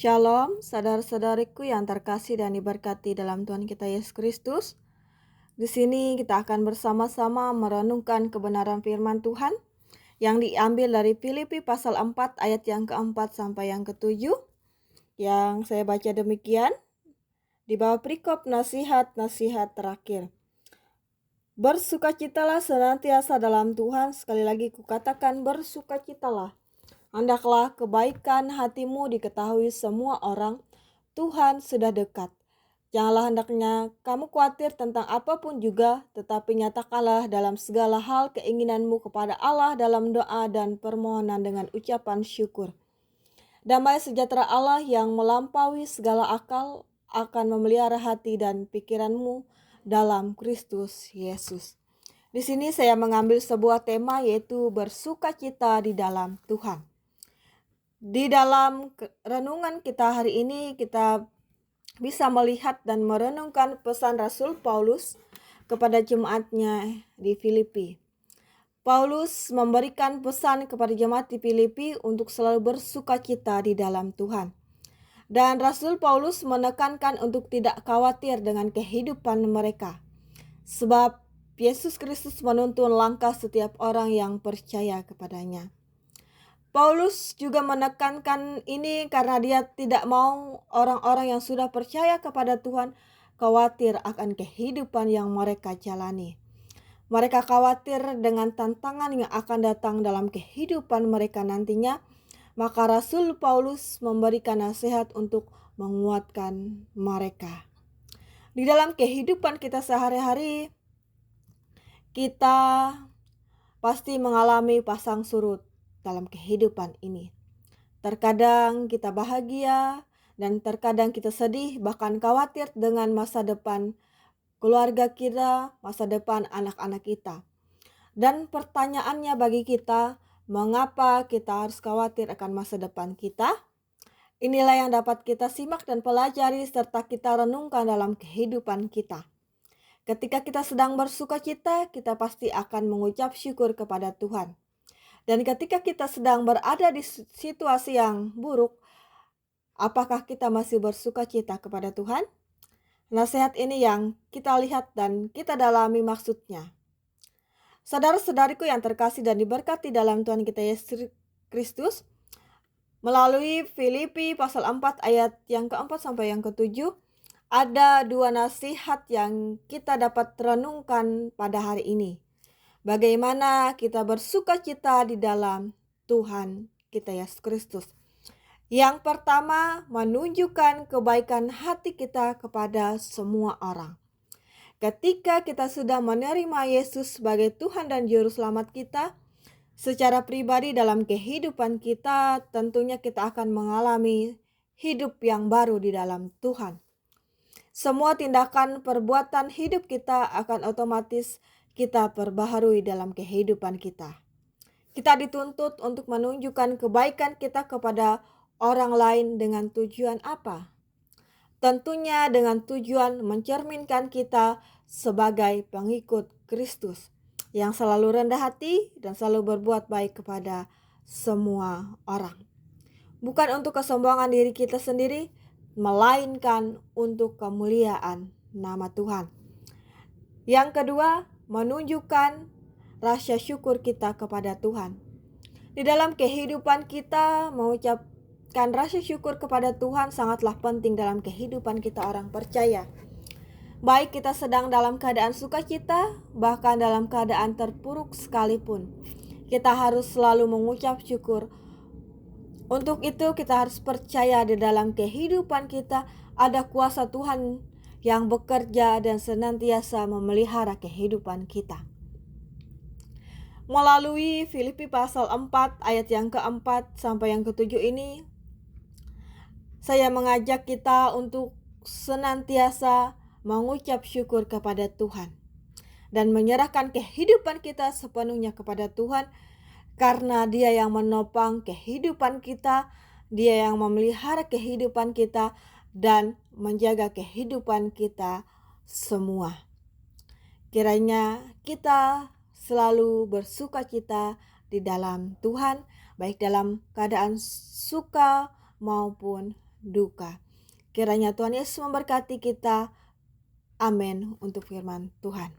Shalom, saudara-saudariku yang terkasih dan diberkati dalam Tuhan kita Yesus Kristus. Di sini kita akan bersama-sama merenungkan kebenaran firman Tuhan yang diambil dari Filipi pasal 4 ayat yang keempat sampai yang ketujuh. Yang saya baca demikian di bawah perikop nasihat-nasihat terakhir. Bersukacitalah senantiasa dalam Tuhan. Sekali lagi kukatakan bersukacitalah. Hendaklah kebaikan hatimu diketahui semua orang. Tuhan sudah dekat. Janganlah hendaknya kamu khawatir tentang apapun juga, tetapi nyatakanlah dalam segala hal keinginanmu kepada Allah dalam doa dan permohonan dengan ucapan syukur. Damai sejahtera Allah yang melampaui segala akal akan memelihara hati dan pikiranmu dalam Kristus Yesus. Di sini saya mengambil sebuah tema, yaitu bersukacita di dalam Tuhan. Di dalam renungan kita hari ini, kita bisa melihat dan merenungkan pesan Rasul Paulus kepada jemaatnya di Filipi. Paulus memberikan pesan kepada jemaat di Filipi untuk selalu bersukacita di dalam Tuhan. Dan Rasul Paulus menekankan untuk tidak khawatir dengan kehidupan mereka. Sebab Yesus Kristus menuntun langkah setiap orang yang percaya kepadanya. Paulus juga menekankan ini karena dia tidak mau orang-orang yang sudah percaya kepada Tuhan khawatir akan kehidupan yang mereka jalani. Mereka khawatir dengan tantangan yang akan datang dalam kehidupan mereka nantinya. Maka Rasul Paulus memberikan nasihat untuk menguatkan mereka. Di dalam kehidupan kita sehari-hari, kita pasti mengalami pasang surut dalam kehidupan ini. Terkadang kita bahagia dan terkadang kita sedih, bahkan khawatir dengan masa depan keluarga kita, masa depan anak-anak kita. Dan pertanyaannya bagi kita, mengapa kita harus khawatir akan masa depan kita? Inilah yang dapat kita simak dan pelajari serta kita renungkan dalam kehidupan kita. Ketika kita sedang bersukacita, kita pasti akan mengucap syukur kepada Tuhan. Dan ketika kita sedang berada di situasi yang buruk, apakah kita masih bersukacita kepada Tuhan? Nasihat ini yang kita lihat dan kita dalami maksudnya. Saudara-saudariku yang terkasih dan diberkati dalam Tuhan kita Yesus Kristus, melalui Filipi pasal 4 ayat yang keempat sampai yang ketujuh, ada dua nasihat yang kita dapat renungkan pada hari ini. Bagaimana kita bersukacita di dalam Tuhan kita Yesus Kristus. Yang pertama, menunjukkan kebaikan hati kita kepada semua orang. Ketika kita sudah menerima Yesus sebagai Tuhan dan Juru Selamat kita, secara pribadi dalam kehidupan kita, tentunya kita akan mengalami hidup yang baru di dalam Tuhan. Semua tindakan perbuatan hidup kita akan otomatis kita perbaharui dalam kehidupan kita. Kita dituntut untuk menunjukkan kebaikan kita kepada orang lain dengan tujuan apa? Tentunya dengan tujuan mencerminkan kita sebagai pengikut Kristus yang selalu rendah hati dan selalu berbuat baik kepada semua orang. Bukan untuk kesombongan diri kita sendiri, melainkan untuk kemuliaan nama Tuhan. Yang kedua, menunjukkan rasa syukur kita kepada Tuhan. Di dalam kehidupan kita, mengucapkan rasa syukur kepada Tuhan sangatlah penting dalam kehidupan kita orang percaya. Baik kita sedang dalam keadaan sukacita, bahkan dalam keadaan terpuruk sekalipun, kita harus selalu mengucap syukur. Untuk itu kita harus percaya di dalam kehidupan kita ada kuasa Tuhan yang bekerja dan senantiasa memelihara kehidupan kita. Melalui Filipi pasal 4 ayat yang keempat sampai yang ketujuh ini, saya mengajak kita untuk senantiasa mengucap syukur kepada Tuhan dan menyerahkan kehidupan kita sepenuhnya kepada Tuhan, karena Dia yang menopang kehidupan kita, Dia yang memelihara kehidupan kita dan menjaga kehidupan kita semua. Kiranya kita selalu bersukacita di dalam Tuhan, baik dalam keadaan suka maupun duka. Kiranya Tuhan Yesus memberkati kita. Amin. Untuk firman Tuhan.